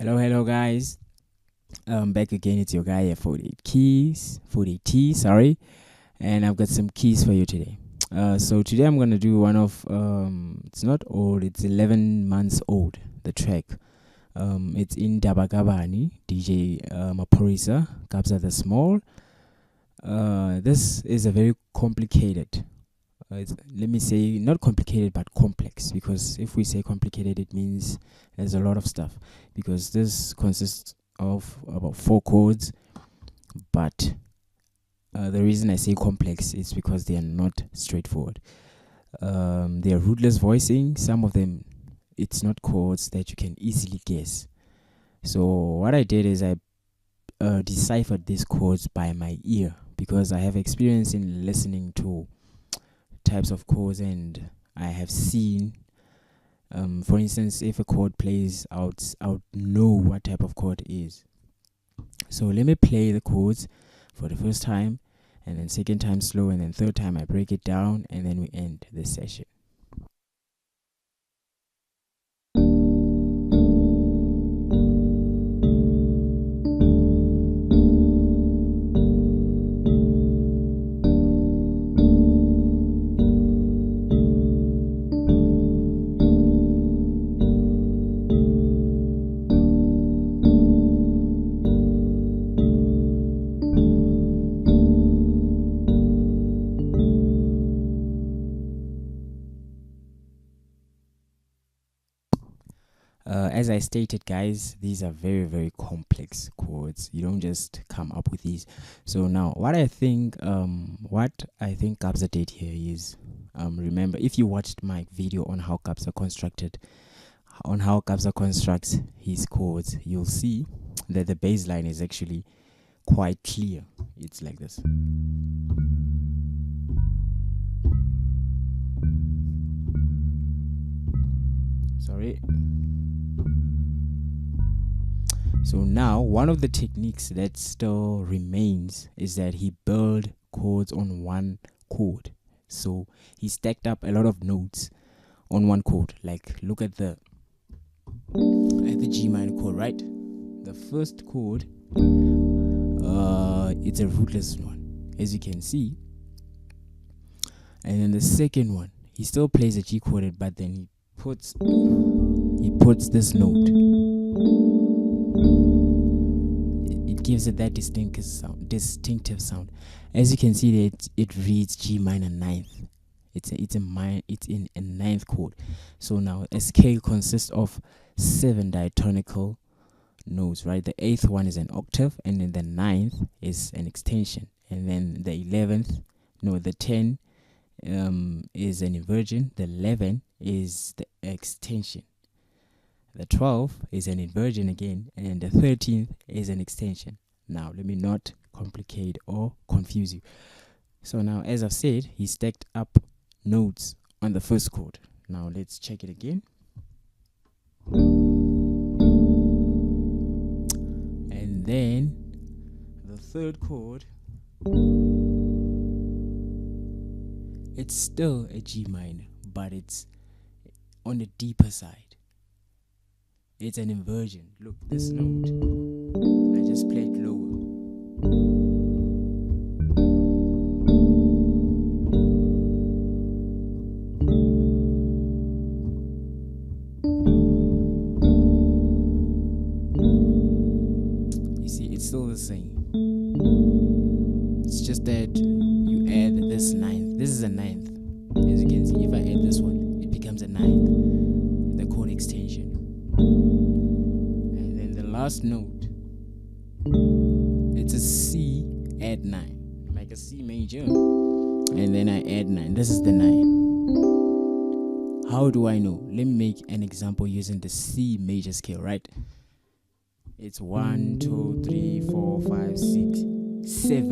Hello guys. Back again. It's your guy at 48 T, sorry, and I've got some keys for you today. So today I'm gonna do one of it's not old, it's 11 months old. The track, it's Indaba bani, DJ Maphorisa, Kabza de Small. This is a very complicated. Let me say not complicated but complex, because if we say complicated it means there's a lot of stuff, because this consists of about 4 chords, but the reason I say complex is because they are not straightforward. They are rootless voicing. Some of them, it's not chords that you can easily guess. So what I did is I deciphered these chords by my ear, because I have experience in listening to types of chords, and I have seen, for instance, if a chord plays out, I would know what type of chord it is. So let me play the chords for the first time, and then second time slow, and then third time I break it down, and then we end this session. As I stated, guys, these are very complex chords. You don't just come up with these. So now what I think Kabza did here is, remember, if you watched my video on how Kabza constructs his chords, you'll see that the bass line is actually quite clear. It's like this. Sorry. So now one of the techniques that still remains is that he built chords on one chord. So he stacked up a lot of notes on one chord. Like, look at the G minor chord, right? The first chord, it's a rootless one, as you can see. And then the second one, he still plays a G chord, but then he puts this note. It gives it that distinctive sound. As you can see, that it reads G minor ninth. It's in a ninth chord. So now a scale consists of 7 diatonical notes, right? The 8th one is an octave, and then the 9th is an extension, and then the 10 is an inversion, the 11 is the extension, the 12 is an inversion again, and the 13th is an extension. Now let me not complicate or confuse you. So now, as I've said, he stacked up notes on the first chord. Now let's check it again. And then the third chord, it's still a G minor, but it's on the deeper side. It's an inversion. Look, this note, I just played lower. You see, it's still the same. It's just that you add this ninth. This is a ninth. As you can see, if I add this one, it becomes a ninth, the chord extension. And then the last note, it's a C add 9, like a C major, and then I add 9. This is the 9. How do I know? Let me make an example using the C major scale, right? It's 1 2 3 4 5 6 7,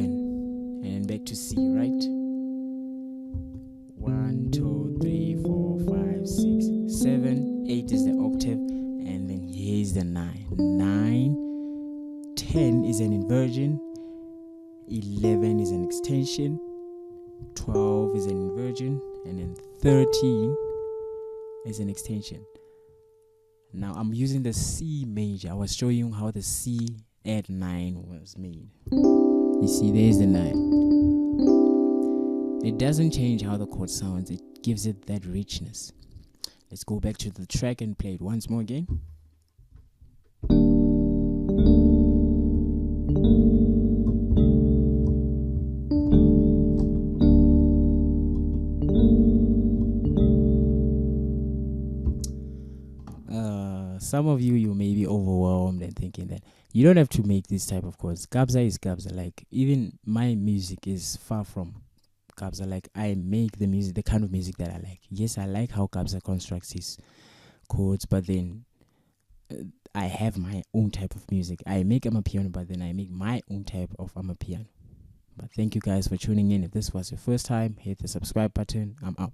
and then back to C, right? 1 2 3 4 5 6 7, 8 is the octave, and then here's the 9. 9, 10 is an inversion, 11 is an extension, 12 is an inversion, and then 13 is an extension. Now I'm using the C major. I was showing you how the C add 9 was made. You see, there's the 9. It doesn't change how the chord sounds. It gives it that richness. Let's go back to the track and play it once more again. Some of you may be overwhelmed and thinking that you don't have to make this type of chords. Kabza is Kabza. Like, even my music is far from Kabza. Like, I make the music, the kind of music that I like. Yes, I like how Kabza constructs his chords, but then I have my own type of music. I make amapiano, but then I make my own type of amapiano. But thank you guys for tuning in. If this was your first time, hit the subscribe button. I'm out.